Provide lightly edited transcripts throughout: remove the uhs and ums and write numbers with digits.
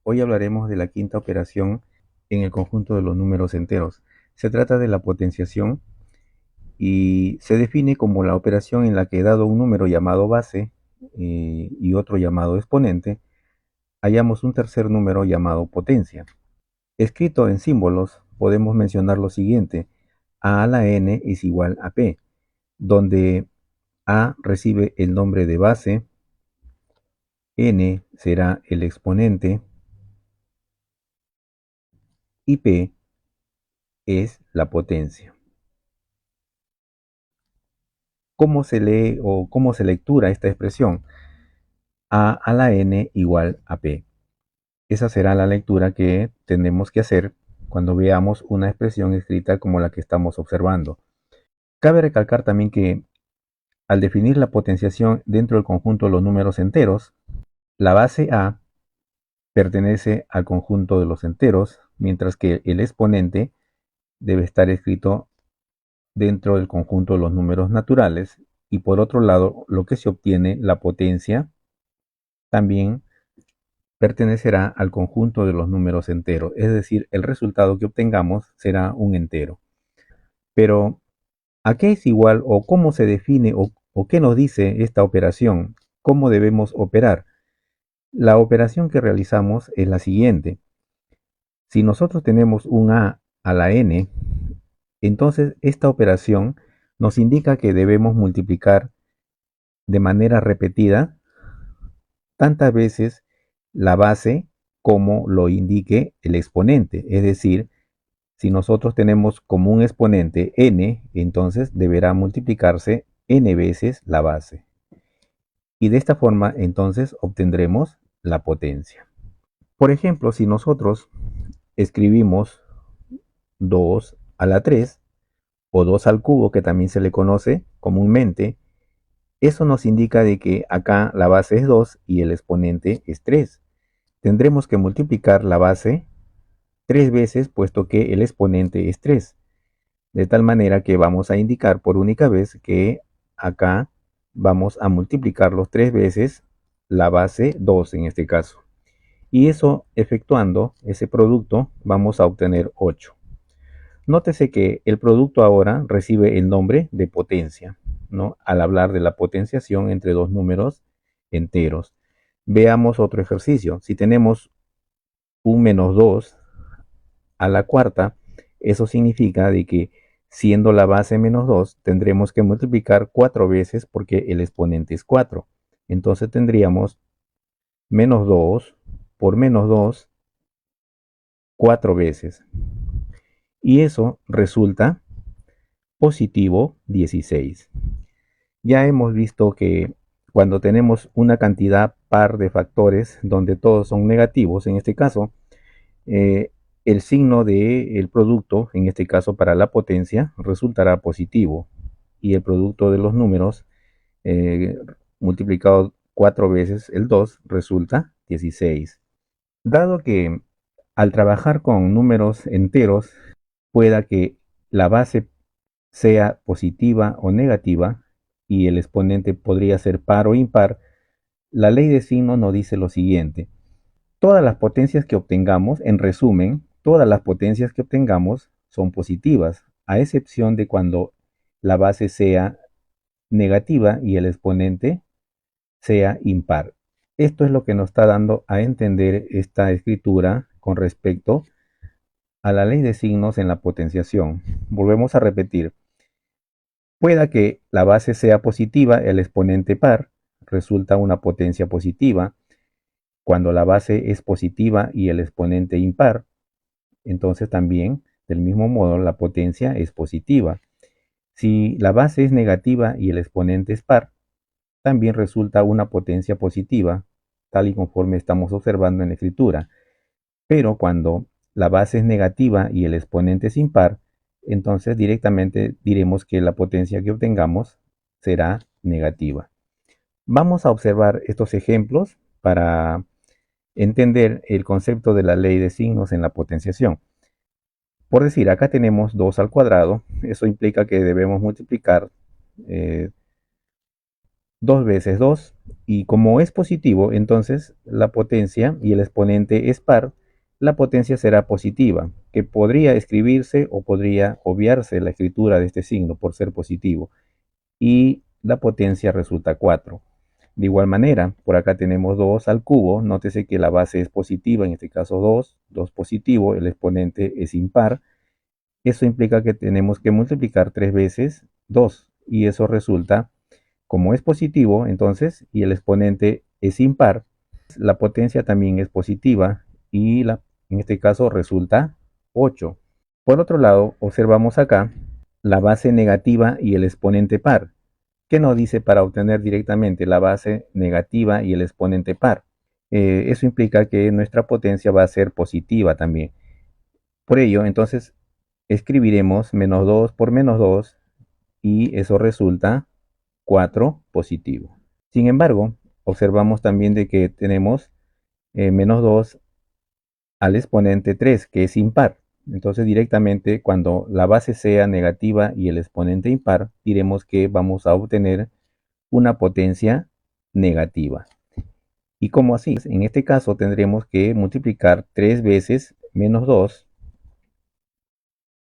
Hoy hablaremos de la quinta operación en el conjunto de los números enteros. Se trata de la potenciación y se define como la operación en la que, dado un número llamado base y otro llamado exponente, hallamos un tercer número llamado potencia. Escrito en símbolos, podemos mencionar lo siguiente: a la n es igual a p, donde a recibe el nombre de base, n será el exponente y p es la potencia. ¿Cómo se lee o cómo se lectura esta expresión? A la n igual a p. Esa será la lectura que tenemos que hacer cuando veamos una expresión escrita como la que estamos observando. Cabe recalcar también que al definir la potenciación dentro del conjunto de los números enteros, la base a pertenece al conjunto de los enteros, mientras que el exponente debe estar escrito dentro del conjunto de los números naturales, y por otro lado, lo que se obtiene, la potencia, también pertenecerá al conjunto de los números enteros, es decir, el resultado que obtengamos será un entero. Pero, ¿a qué es igual o cómo se define o qué nos dice esta operación? ¿Cómo debemos operar? La operación que realizamos es la siguiente. Si nosotros tenemos un a la n, entonces esta operación nos indica que debemos multiplicar de manera repetida tantas veces la base como lo indique el exponente. Es decir, si nosotros tenemos como un exponente n, entonces deberá multiplicarse n veces la base. Y de esta forma entonces obtendremos la potencia. Por ejemplo, si nosotros escribimos 2 a la 3 o 2 al cubo, que también se le conoce comúnmente, eso nos indica de que acá la base es 2 y el exponente es 3. Tendremos que multiplicar la base 3 veces, puesto que el exponente es 3. De tal manera que vamos a indicar por única vez que acá vamos a multiplicarlos 3 veces la base 2 en este caso. Y eso, efectuando ese producto, vamos a obtener 8. Nótese que el producto ahora recibe el nombre de potencia, ¿no? Al hablar de la potenciación entre dos números enteros. Veamos otro ejercicio. Si tenemos un menos 2 a la cuarta, eso significa de que siendo la base menos 2, tendremos que multiplicar 4 veces porque el exponente es 4. Entonces tendríamos menos 2 por menos 2 4 veces. Y eso resulta positivo 16. Ya hemos visto que cuando tenemos una cantidad par de factores donde todos son negativos, en este caso, eh, el signo del producto, en este caso para la potencia, resultará positivo. Y el producto de los números multiplicado 4 veces el 2 resulta 16. Dado que al trabajar con números enteros, pueda que la base sea positiva o negativa y el exponente podría ser par o impar, la ley de signos nos dice lo siguiente: todas las potencias que obtengamos, en resumen, todas las potencias que obtengamos son positivas, a excepción de cuando la base sea negativa y el exponente sea impar. Esto es lo que nos está dando a entender esta escritura con respecto a la ley de signos en la potenciación. Volvemos a repetir. Pueda que la base sea positiva, el exponente par, resulta una potencia positiva. Cuando la base es positiva y el exponente impar, entonces también, del mismo modo, la potencia es positiva. Si la base es negativa y el exponente es par, también resulta una potencia positiva, tal y conforme estamos observando en la escritura. Pero cuando la base es negativa y el exponente es impar, entonces directamente diremos que la potencia que obtengamos será negativa. Vamos a observar estos ejemplos para entender el concepto de la ley de signos en la potenciación. Por decir, acá tenemos 2 al cuadrado, eso implica que debemos multiplicar 2 veces 2, y como es positivo, entonces la potencia y el exponente es par, la potencia será positiva, que podría escribirse o podría obviarse la escritura de este signo por ser positivo, y la potencia resulta 4. De igual manera, por acá tenemos 2 al cubo, nótese que la base es positiva, en este caso 2, 2 positivo, el exponente es impar. Eso implica que tenemos que multiplicar 3 veces 2, y eso resulta, como es positivo, entonces, y el exponente es impar, la potencia también es positiva, y en este caso resulta 8. Por otro lado, observamos acá la base negativa y el exponente par. ¿Qué nos dice para obtener directamente la base negativa y el exponente par? Eso implica que nuestra potencia va a ser positiva también. Por ello, entonces, escribiremos menos 2 por menos 2, y eso resulta 4 positivo. Sin embargo, observamos también de que tenemos menos 2 al exponente 3, que es impar. Entonces directamente cuando la base sea negativa y el exponente impar, diremos que vamos a obtener una potencia negativa. ¿Y cómo así? En este caso tendremos que multiplicar 3 veces menos 2.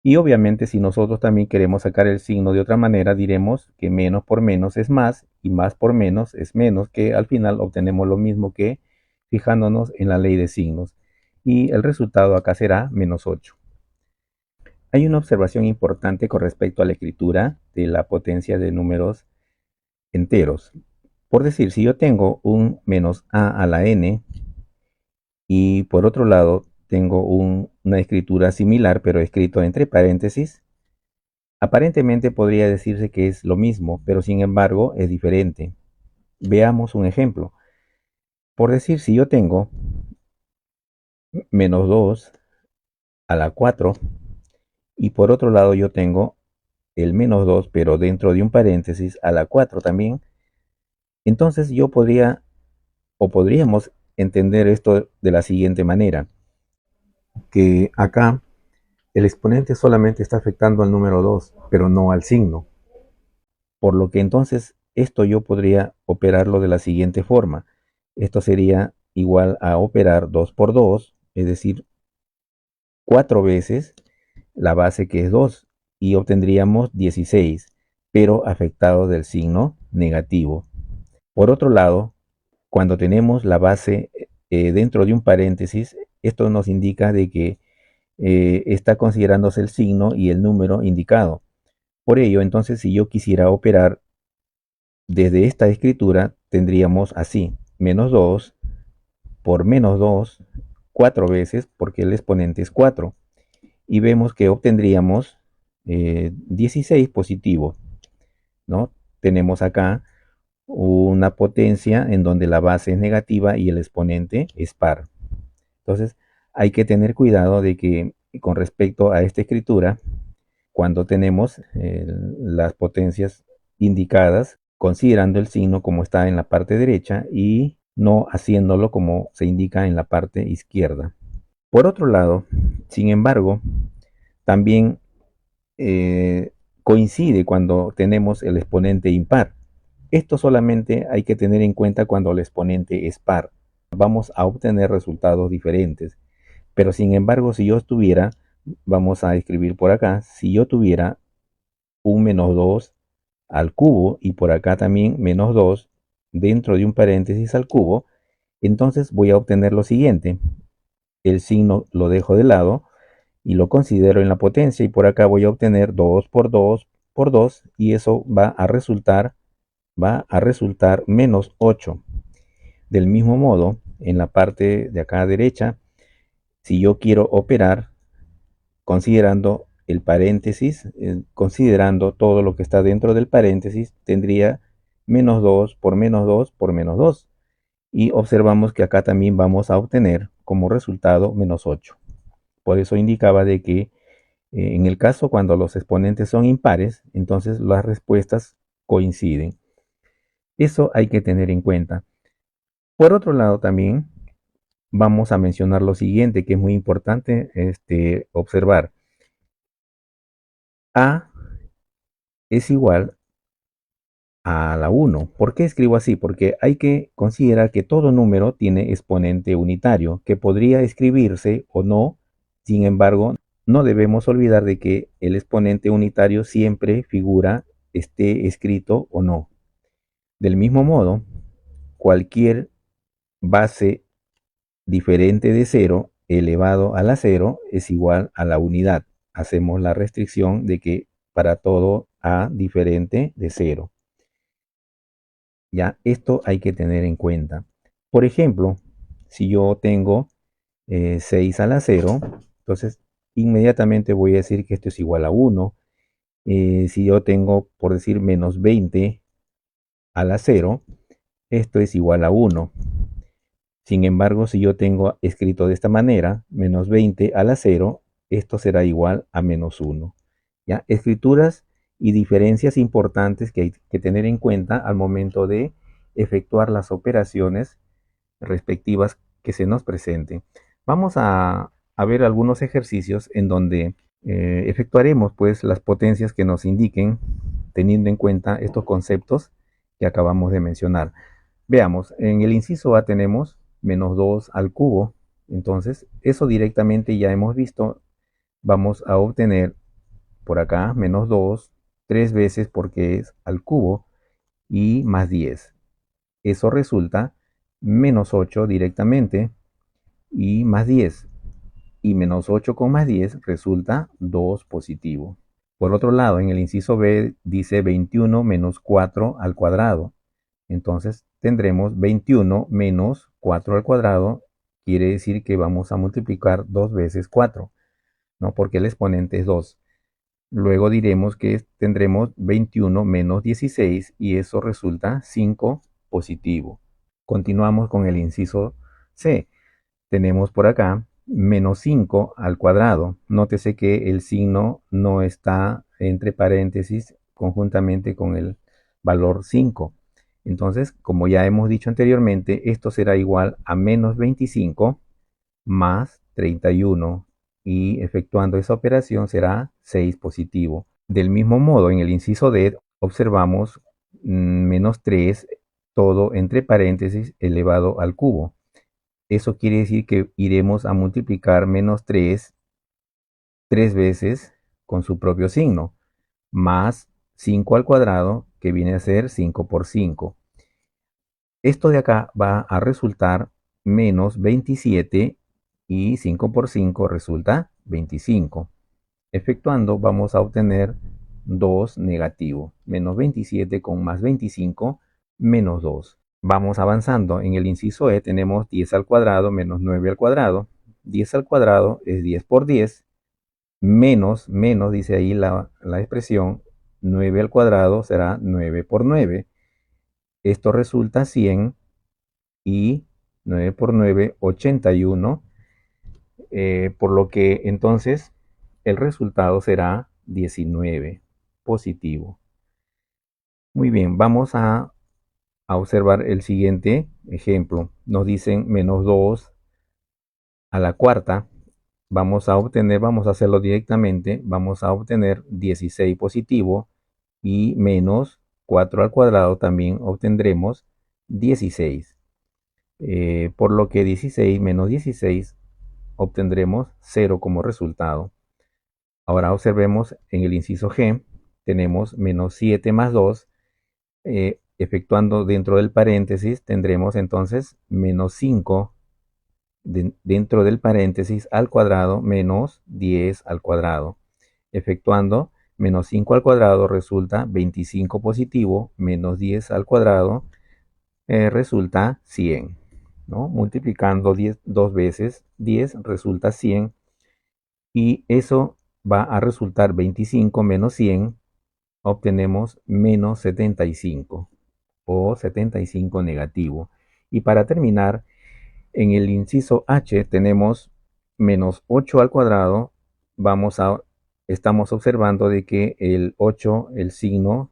Y obviamente si nosotros también queremos sacar el signo de otra manera, diremos que menos por menos es más y más por menos es menos, que al final obtenemos lo mismo que fijándonos en la ley de signos. Y el resultado acá será menos 8. Hay una observación importante con respecto a la escritura de la potencia de números enteros. Por decir, si yo tengo un menos a la n y por otro lado tengo una escritura similar pero escrito entre paréntesis, aparentemente podría decirse que es lo mismo, pero sin embargo es diferente. Veamos un ejemplo. Por decir, si yo tengo menos 2 a la 4 y por otro lado yo tengo el menos 2 pero dentro de un paréntesis a la 4 también, entonces yo podría o podríamos entender esto de la siguiente manera, que acá el exponente solamente está afectando al número 2 pero no al signo. Por lo que entonces esto yo podría operarlo de la siguiente forma. Esto sería igual a operar 2 por 2, es decir, 4 veces la base que es 2, y obtendríamos 16, pero afectado del signo negativo. Por otro lado, cuando tenemos la base dentro de un paréntesis, esto nos indica de que está considerándose el signo y el número indicado. Por ello, entonces, si yo quisiera operar desde esta escritura, tendríamos así, menos 2 por menos 2, 4 veces, porque el exponente es 4. Y vemos que obtendríamos 16 positivo, ¿no? Tenemos acá una potencia en donde la base es negativa y el exponente es par. Entonces, hay que tener cuidado de que con respecto a esta escritura, cuando tenemos las potencias indicadas, considerando el signo como está en la parte derecha y no haciéndolo como se indica en la parte izquierda. Por otro lado, sin embargo, también coincide cuando tenemos el exponente impar. Esto solamente hay que tener en cuenta cuando el exponente es par. Vamos a obtener resultados diferentes. Pero sin embargo, si yo estuviera, vamos a escribir por acá, si yo tuviera un menos 2 al cubo y por acá también menos 2 dentro de un paréntesis al cubo, entonces voy a obtener lo siguiente. El signo lo dejo de lado y lo considero en la potencia, y por acá voy a obtener 2 por 2 por 2, y eso va a resultar menos 8. Del mismo modo, en la parte de acá derecha, si yo quiero operar considerando el paréntesis, considerando todo lo que está dentro del paréntesis, tendría menos 2 por menos 2 por menos 2. Y observamos que acá también vamos a obtener como resultado menos 8. Por eso indicaba de que en el caso cuando los exponentes son impares, entonces las respuestas coinciden. Eso hay que tener en cuenta. Por otro lado también vamos a mencionar lo siguiente, que es muy importante observar. A es igual a la 1. ¿Por qué escribo así? Porque hay que considerar que todo número tiene exponente unitario, que podría escribirse o no. Sin embargo, no debemos olvidar de que el exponente unitario siempre figura, esté escrito o no. Del mismo modo, cualquier base diferente de 0 elevado a la 0 es igual a la unidad. Hacemos la restricción de que para todo a diferente de 0. Ya, esto hay que tener en cuenta. Por ejemplo, si yo tengo 6 a la 0, entonces inmediatamente voy a decir que esto es igual a 1. Si yo tengo, por decir, menos 20 a la 0, esto es igual a 1. Sin embargo, si yo tengo escrito de esta manera, menos 20 a la 0, esto será igual a menos 1. ¿Ya? Escrituras y diferencias importantes que hay que tener en cuenta al momento de efectuar las operaciones respectivas que se nos presenten. Vamos a ver algunos ejercicios en donde efectuaremos pues las potencias que nos indiquen teniendo en cuenta estos conceptos que acabamos de mencionar. Veamos, en el inciso A tenemos menos 2 al cubo. Entonces, eso directamente ya hemos visto. Vamos a obtener por acá menos 2 tres veces porque es al cubo y más 10. Eso resulta menos 8 directamente y más 10. Y menos 8 con más 10 resulta 2 positivo. Por otro lado, en el inciso B dice 21 menos 4 al cuadrado. Entonces tendremos 21 menos 4 al cuadrado, quiere decir que vamos a multiplicar 2 veces 4, ¿no? Porque el exponente es 2. Luego diremos que tendremos 21 menos 16 y eso resulta 5 positivo. Continuamos con el inciso C. Tenemos por acá menos 5 al cuadrado. Nótese que el signo no está entre paréntesis conjuntamente con el valor 5. Entonces, como ya hemos dicho anteriormente, esto será igual a menos 25 más 31 y efectuando esa operación será 6 positivo. Del mismo modo, en el inciso D observamos menos 3, todo entre paréntesis elevado al cubo. Eso quiere decir que iremos a multiplicar menos 3 tres veces con su propio signo, más 5 al cuadrado, que viene a ser 5 por 5. Esto de acá va a resultar menos 27 y 5 por 5 resulta 25. Efectuando vamos a obtener 2 negativo, menos 27 con más 25, menos 2. Vamos avanzando. En el inciso E tenemos 10 al cuadrado menos 9 al cuadrado. 10 al cuadrado es 10 por 10, menos, dice ahí la expresión, 9 al cuadrado será 9 por 9. Esto resulta 100 y 9 por 9, 81. Por lo que entonces el resultado será 19 positivo. Muy bien, vamos a observar el siguiente ejemplo. Nos dicen menos 2 a la cuarta. Vamos a hacerlo directamente. Vamos a obtener 16 positivo y menos 4 al cuadrado también obtendremos 16. Por lo que 16 menos 16 obtendremos 0 como resultado. Ahora observemos en el inciso G, tenemos menos 7 más 2, efectuando dentro del paréntesis tendremos entonces menos 5 dentro del paréntesis al cuadrado menos 10 al cuadrado. Efectuando menos 5 al cuadrado resulta 25 positivo, menos 10 al cuadrado resulta 100. ¿No? Multiplicando 10, 2 veces 10 resulta 100 y eso va a resultar 25 menos 100, obtenemos menos 75 o 75 negativo. Y para terminar, en el inciso H tenemos menos 8 al cuadrado. Estamos observando de que el 8, el signo,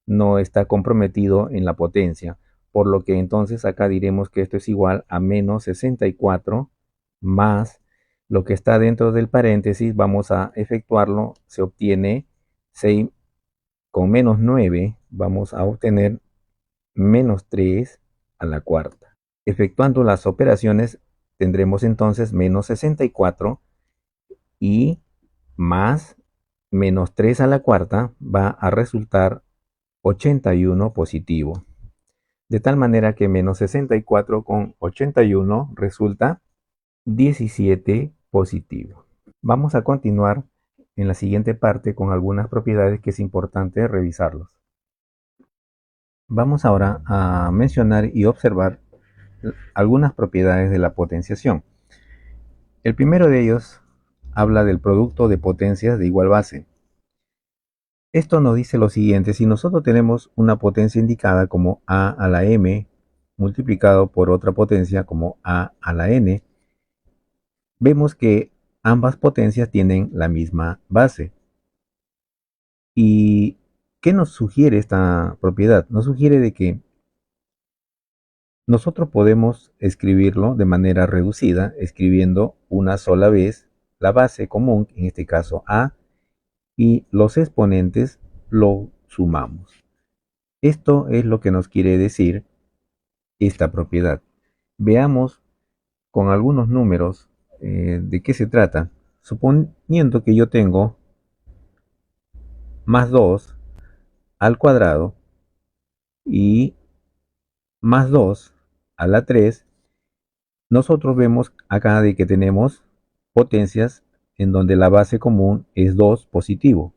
no está comprometido en la potencia. Por lo que entonces acá diremos que esto es igual a menos 64 más lo que está dentro del paréntesis. Vamos a efectuarlo. Se obtiene 6 con menos 9 vamos a obtener menos 3 a la cuarta. Efectuando las operaciones tendremos entonces menos 64 y más menos 3 a la cuarta va a resultar 81 positivo. De tal manera que menos 64 con 81 resulta 17 positivo. Vamos a continuar en la siguiente parte con algunas propiedades que es importante revisarlos. Vamos ahora a mencionar y observar algunas propiedades de la potenciación. El primero de ellos habla del producto de potencias de igual base. Esto nos dice lo siguiente: si nosotros tenemos una potencia indicada como a a la m multiplicado por otra potencia como a a la n, vemos que ambas potencias tienen la misma base. ¿Y qué nos sugiere esta propiedad? Nos sugiere de que nosotros podemos escribirlo de manera reducida, escribiendo una sola vez la base común, en este caso a, y los exponentes lo sumamos. Esto es lo que nos quiere decir esta propiedad. Veamos con algunos números de qué se trata. Suponiendo que yo tengo más 2 al cuadrado y más 2 a la 3, nosotros vemos acá de que tenemos potencias en donde la base común es 2 positivo.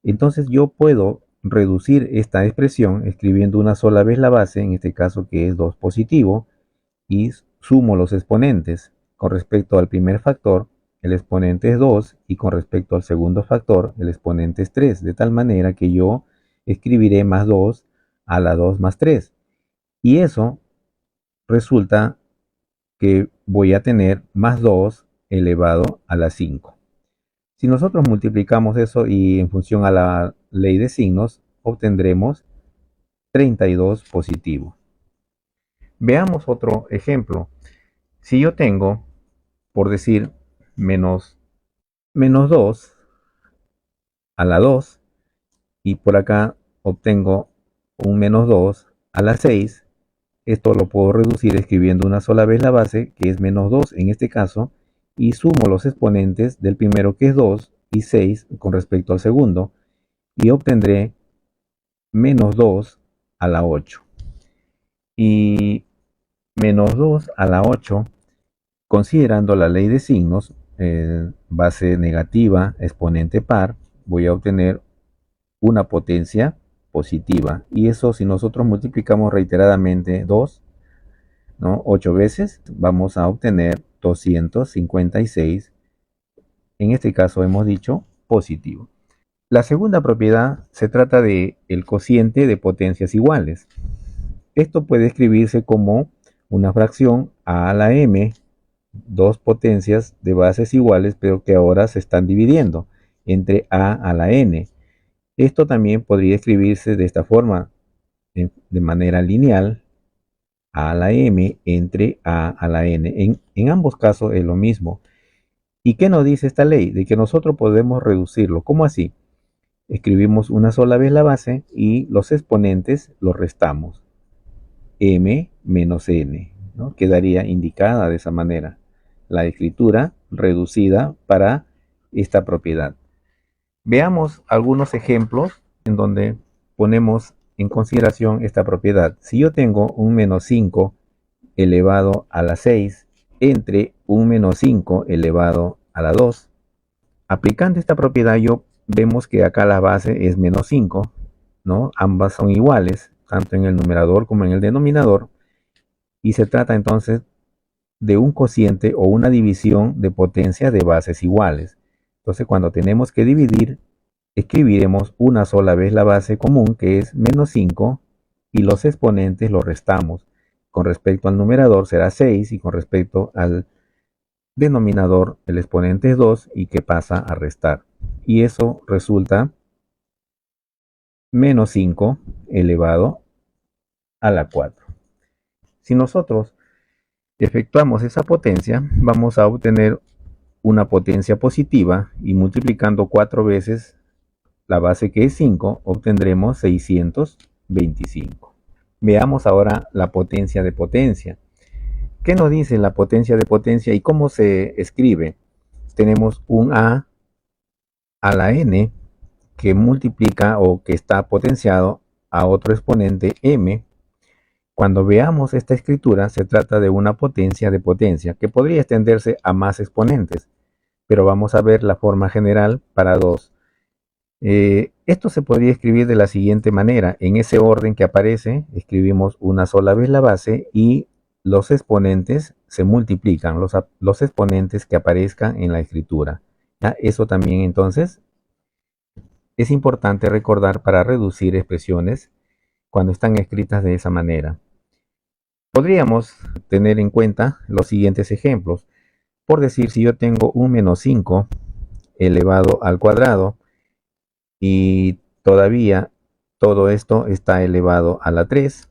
Entonces yo puedo reducir esta expresión escribiendo una sola vez la base, en este caso que es 2 positivo, y sumo los exponentes. Con respecto al primer factor, el exponente es 2 y con respecto al segundo factor, el exponente es 3, de tal manera que yo escribiré más 2 a la 2 más 3. Y eso resulta que voy a tener más 2 elevado a la 5. Si nosotros multiplicamos eso y en función a la ley de signos, obtendremos 32 positivo. Veamos otro ejemplo. Si yo tengo, por decir, menos 2 a la 2 y por acá obtengo un menos 2 a la 6, esto lo puedo reducir escribiendo una sola vez la base, que es menos 2 en este caso, y sumo los exponentes del primero, que es 2, y 6 con respecto al segundo, y obtendré menos 2 a la 8. Y menos 2 a la 8, considerando la ley de signos, base negativa, exponente par, voy a obtener una potencia positiva. Y eso, si nosotros multiplicamos reiteradamente 2, ¿no? 8 veces, vamos a obtener 256. En este caso hemos dicho positivo. La segunda propiedad se trata de el cociente de potencias iguales. Esto puede escribirse como una fracción a la m, dos potencias de bases iguales, pero que ahora se están dividiendo entre a la n. Esto también podría escribirse de esta forma, de manera lineal, a la m entre a la n. En ambos casos es lo mismo. ¿Y qué nos dice esta ley? De que nosotros podemos reducirlo. ¿Cómo así? Escribimos una sola vez la base y los exponentes los restamos. M menos n, ¿no? Quedaría indicada de esa manera la escritura reducida para esta propiedad. Veamos algunos ejemplos en donde ponemos en consideración esta propiedad. Si yo tengo un menos 5 elevado a la 6 entre un menos 5 elevado a la 2, aplicando esta propiedad vemos que acá la base es menos 5, ¿no? Ambas son iguales, tanto en el numerador como en el denominador, y se trata entonces de un cociente o una división de potencias de bases iguales. Entonces, cuando tenemos que dividir, escribiremos una sola vez la base común, que es menos 5, y los exponentes los restamos. Con respecto al numerador será 6 y con respecto al denominador el exponente es 2 y que pasa a restar. Y eso resulta menos 5 elevado a la 4. Si nosotros efectuamos esa potencia, vamos a obtener una potencia positiva y multiplicando 4 veces la base que es 5, obtendremos 625. Veamos ahora la potencia de potencia. ¿Qué nos dice la potencia de potencia y cómo se escribe? Tenemos un a la n que multiplica o que está potenciado a otro exponente m. Cuando veamos esta escritura, se trata de una potencia de potencia que podría extenderse a más exponentes, pero vamos a ver la forma general para 2. Esto se podría escribir de la siguiente manera. En ese orden que aparece, escribimos una sola vez la base y los exponentes se multiplican, los exponentes que aparezcan en la escritura. ¿Ya? Eso también entonces es importante recordar para reducir expresiones cuando están escritas de esa manera. Podríamos tener en cuenta los siguientes ejemplos. Por decir, si yo tengo un menos 5 elevado al cuadrado y todavía todo esto está elevado a la 3,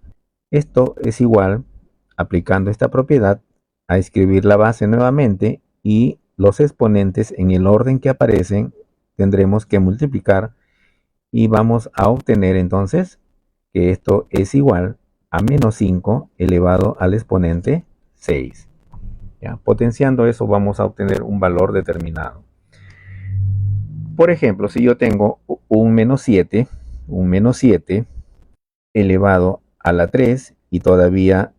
esto es igual, aplicando esta propiedad, a escribir la base nuevamente y los exponentes en el orden que aparecen tendremos que multiplicar y vamos a obtener entonces que esto es igual a menos 5 elevado al exponente 6. ¿Ya? Potenciando eso vamos a obtener un valor determinado. Por ejemplo, si yo tengo un menos 7 elevado a la 3 y todavía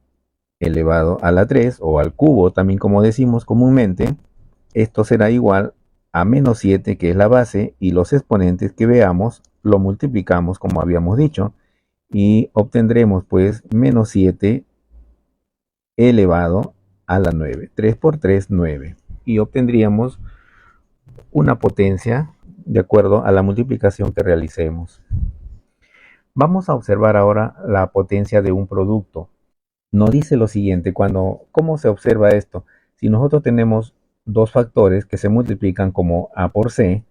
elevado a la 3 o al cubo, también como decimos comúnmente, esto será igual a menos 7, que es la base, y los exponentes que veamos lo multiplicamos como habíamos dicho y obtendremos pues menos 7 elevado a la 9. 3 por 3, 9. Y obtendríamos una potencia de acuerdo a la multiplicación que realicemos. Vamos a observar ahora la potencia de un producto. Nos dice lo siguiente, ¿cómo se observa esto? Si nosotros tenemos dos factores que se multiplican como a por c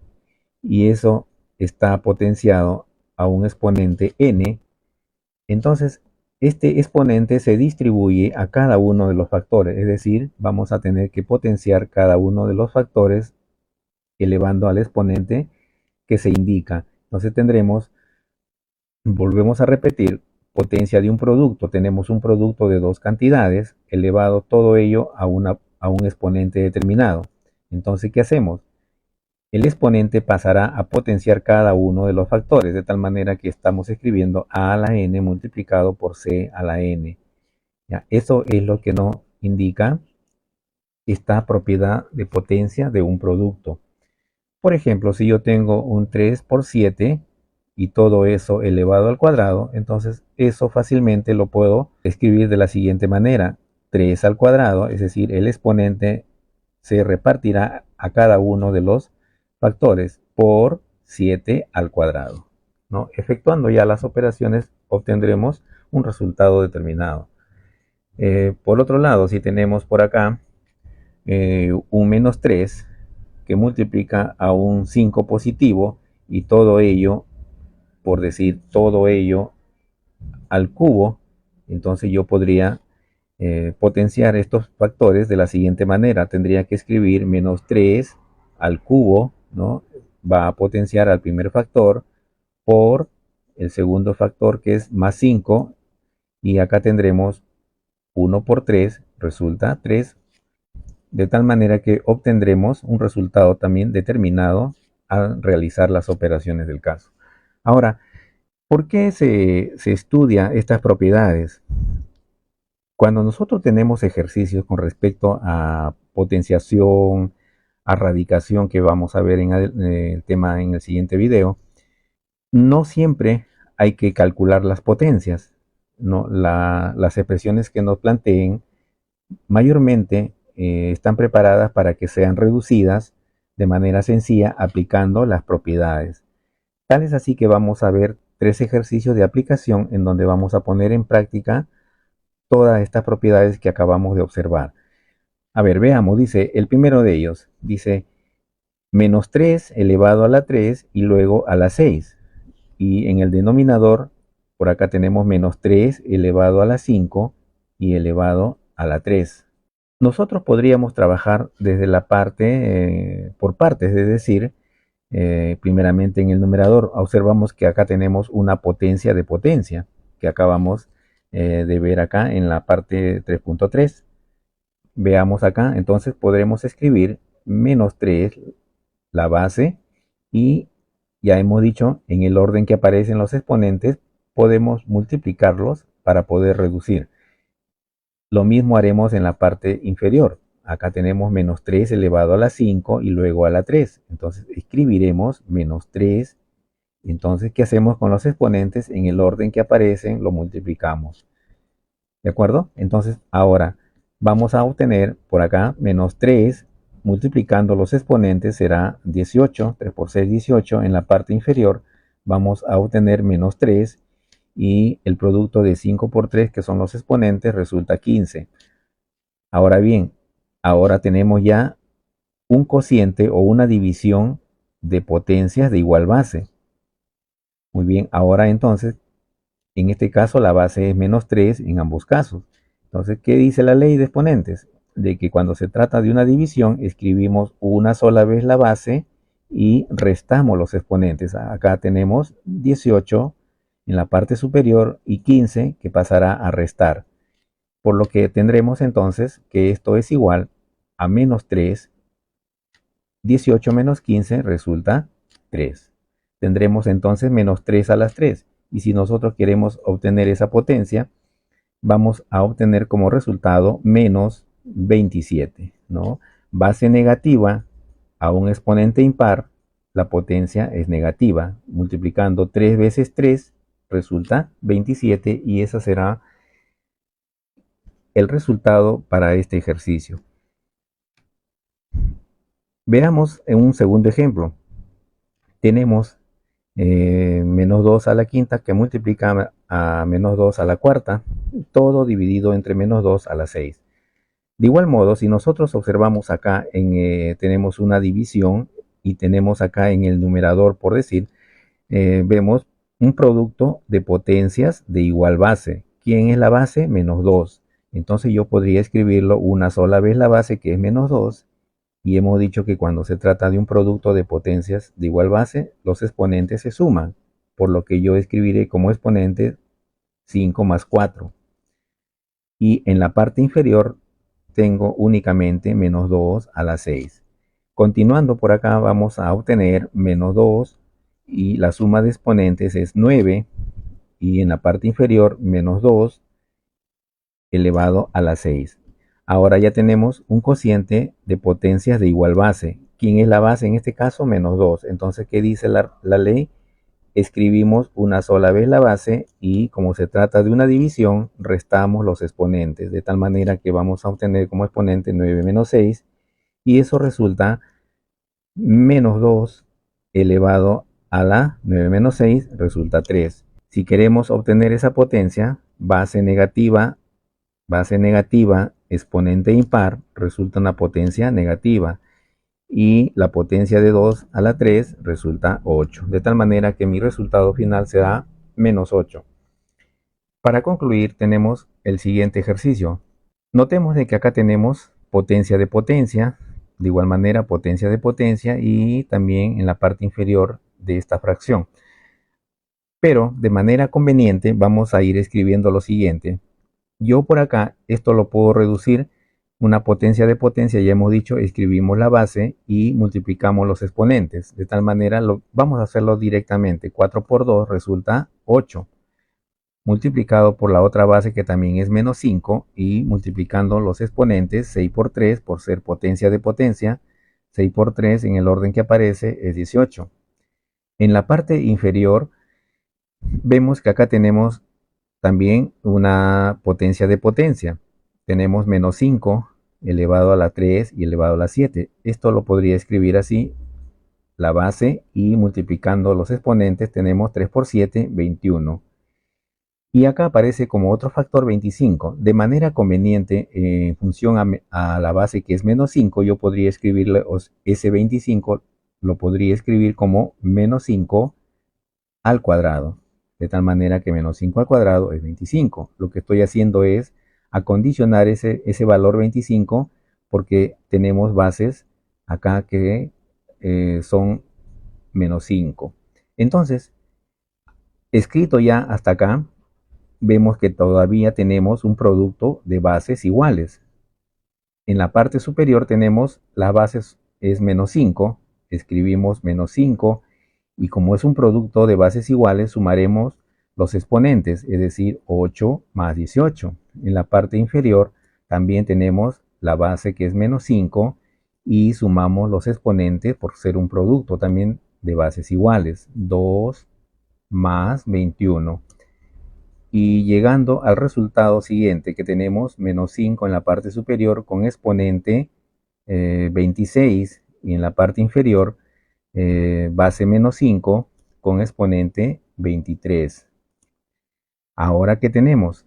y eso está potenciado a un exponente n, entonces este exponente se distribuye a cada uno de los factores, es decir, vamos a tener que potenciar cada uno de los factores elevando al exponente que se indica. Entonces volvemos a repetir, potencia de un producto. Tenemos un producto de dos cantidades, elevado todo ello a un exponente determinado. Entonces, ¿qué hacemos? El exponente pasará a potenciar cada uno de los factores, de tal manera que estamos escribiendo a la n multiplicado por c a la n. ¿Ya? Eso es lo que nos indica esta propiedad de potencia de un producto. Por ejemplo, si yo tengo un 3 por 7 y todo eso elevado al cuadrado, entonces eso fácilmente lo puedo escribir de la siguiente manera. 3 al cuadrado, es decir, el exponente se repartirá a cada uno de los factores por 7 al cuadrado, ¿no? Efectuando ya las operaciones obtendremos un resultado determinado. Por otro lado, si tenemos por acá un menos 3 que multiplica a un 5 positivo y todo ello, por decir todo ello al cubo, entonces yo podría potenciar estos factores de la siguiente manera. Tendría que escribir menos 3 al cubo, ¿no? Va a potenciar al primer factor por el segundo factor que es más 5 y acá tendremos 1 por 3, resulta 3, de tal manera que obtendremos un resultado también determinado al realizar las operaciones del caso. Ahora, ¿por qué se estudia estas propiedades? Cuando nosotros tenemos ejercicios con respecto a potenciación, a radicación, que vamos a ver en el tema en el siguiente video, no siempre hay que calcular las potencias, ¿no? Las expresiones que nos planteen mayormente están preparadas para que sean reducidas de manera sencilla aplicando las propiedades. Tal es así que vamos a ver 3 ejercicios de aplicación en donde vamos a poner en práctica todas estas propiedades que acabamos de observar. A ver, veamos, dice, el primero de ellos, dice menos 3 elevado a la 3 y luego a la 6. Y en el denominador, por acá tenemos menos 3 elevado a la 5 y elevado a la 3. Nosotros podríamos trabajar desde la parte, por partes, es decir, primeramente en el numerador. Observamos que acá tenemos una potencia de potencia que acabamos de ver acá en la parte 3.3. Veamos acá, entonces podremos escribir menos 3 la base, y ya hemos dicho en el orden que aparecen los exponentes podemos multiplicarlos para poder reducir. Lo mismo haremos en la parte inferior. Acá tenemos menos 3 elevado a la 5 y luego a la 3. Entonces escribiremos menos 3. Entonces, ¿qué hacemos con los exponentes? En el orden que aparecen lo multiplicamos. ¿De acuerdo? Entonces, ahora vamos a obtener por acá menos 3. Multiplicando los exponentes será 18. 3 por 6, 18. En la parte inferior vamos a obtener menos 3. Y el producto de 5 por 3, que son los exponentes, resulta 15. Ahora bien, ahora tenemos ya un cociente o una división de potencias de igual base. Muy bien, ahora entonces, en este caso la base es menos 3 en ambos casos. Entonces, ¿qué dice la ley de exponentes? De que cuando se trata de una división, escribimos una sola vez la base y restamos los exponentes. Acá tenemos 18 en la parte superior y 15 que pasará a restar. Por lo que tendremos entonces que esto es igual a menos 3. 18 menos 15 resulta 3. Tendremos entonces menos 3 a las 3. Y si nosotros queremos obtener esa potencia, vamos a obtener como resultado menos 27, ¿no? Base negativa a un exponente impar, la potencia es negativa. Multiplicando 3 veces 3 resulta 27 y ese será el resultado para este ejercicio. Veamos en un segundo ejemplo. Tenemos menos 2 a la quinta que multiplica a menos 2 a la cuarta, todo dividido entre menos 2 a la 6. De igual modo, si nosotros observamos acá, tenemos una división y tenemos acá en el numerador, por decir, vemos un producto de potencias de igual base. ¿Quién es la base? Menos 2. Entonces yo podría escribirlo una sola vez la base, que es menos 2. Y hemos dicho que cuando se trata de un producto de potencias de igual base, los exponentes se suman, por lo que yo escribiré como exponente 5 más 4. Y en la parte inferior tengo únicamente menos 2 a la 6. Continuando por acá vamos a obtener menos 2 y la suma de exponentes es 9. Y en la parte inferior menos 2 elevado a la 6. Ahora ya tenemos un cociente de potencias de igual base. ¿Quién es la base en este caso? Menos 2. Entonces, ¿qué dice la ley? Escribimos una sola vez la base y como se trata de una división, restamos los exponentes. De tal manera que vamos a obtener como exponente 9 menos 6 y eso resulta menos 2 elevado a la 9 menos 6 resulta 3. Si queremos obtener esa potencia, base negativa, exponente impar, resulta una potencia negativa. Y la potencia de 2 a la 3 resulta 8. De tal manera que mi resultado final será menos 8. Para concluir, tenemos el siguiente ejercicio. Notemos de que acá tenemos potencia de potencia, de igual manera potencia de potencia y también en la parte inferior de esta fracción. Pero de manera conveniente vamos a ir escribiendo lo siguiente. Yo por acá esto lo puedo reducir una potencia de potencia, ya hemos dicho, escribimos la base y multiplicamos los exponentes. De tal manera vamos a hacerlo directamente. 4 por 2 resulta 8. Multiplicado por la otra base que también es menos 5 y multiplicando los exponentes 6 por 3 por ser potencia de potencia. 6 por 3 en el orden que aparece es 18. En la parte inferior vemos que acá tenemos también una potencia de potencia. Tenemos menos 5 elevado a la 3 y elevado a la 7. Esto lo podría escribir así, la base, y multiplicando los exponentes tenemos 3 por 7, 21. Y acá aparece como otro factor 25. De manera conveniente, en función a la base que es menos 5, yo podría escribirle ese 25, lo podría escribir como menos 5 al cuadrado. De tal manera que menos 5 al cuadrado es 25. Lo que estoy haciendo es acondicionar ese valor 25 porque tenemos bases acá que son menos 5. Entonces, escrito ya hasta acá, vemos que todavía tenemos un producto de bases iguales. En la parte superior tenemos las bases es menos 5, escribimos menos 5 y como es un producto de bases iguales sumaremos los exponentes, es decir, 8 más 18. En la parte inferior también tenemos la base que es menos 5 y sumamos los exponentes por ser un producto también de bases iguales, 2 más 21. Y llegando al resultado siguiente que tenemos menos 5 en la parte superior con exponente 26 y en la parte inferior base menos 5 con exponente 23. Ahora que tenemos,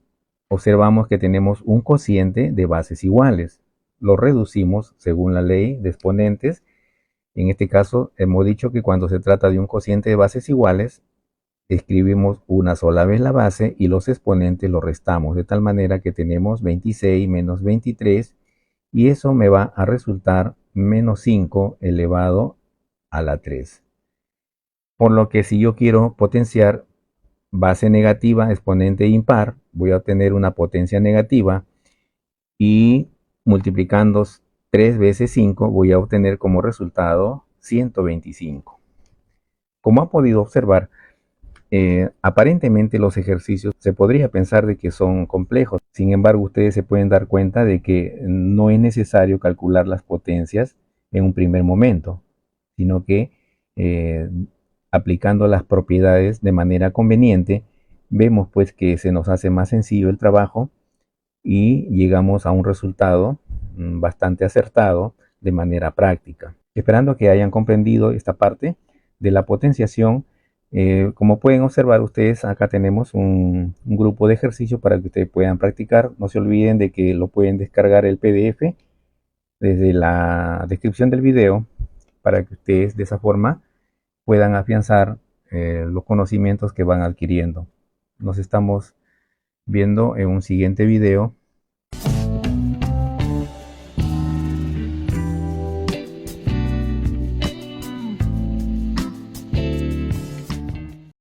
observamos que tenemos un cociente de bases iguales. Lo reducimos según la ley de exponentes. En este caso hemos dicho que cuando se trata de un cociente de bases iguales, escribimos una sola vez la base y los exponentes los restamos, de tal manera que tenemos 26 menos 23 y eso me va a resultar menos 5 elevado a la 3. Por lo que si yo quiero potenciar base negativa, exponente impar, voy a obtener una potencia negativa y multiplicando 3 veces 5 voy a obtener como resultado 125. Como ha podido observar, aparentemente los ejercicios se podría pensar de que son complejos. Sin embargo, ustedes se pueden dar cuenta de que no es necesario calcular las potencias en un primer momento, sino que eh, aplicando las propiedades de manera conveniente, vemos pues que se nos hace más sencillo el trabajo y llegamos a un resultado bastante acertado de manera práctica. Esperando que hayan comprendido esta parte de la potenciación. Como pueden observar ustedes, acá tenemos un grupo de ejercicios para que ustedes puedan practicar. No se olviden de que lo pueden descargar el PDF desde la descripción del video para que ustedes de esa forma puedan afianzar los conocimientos que van adquiriendo. Nos estamos viendo en un siguiente video.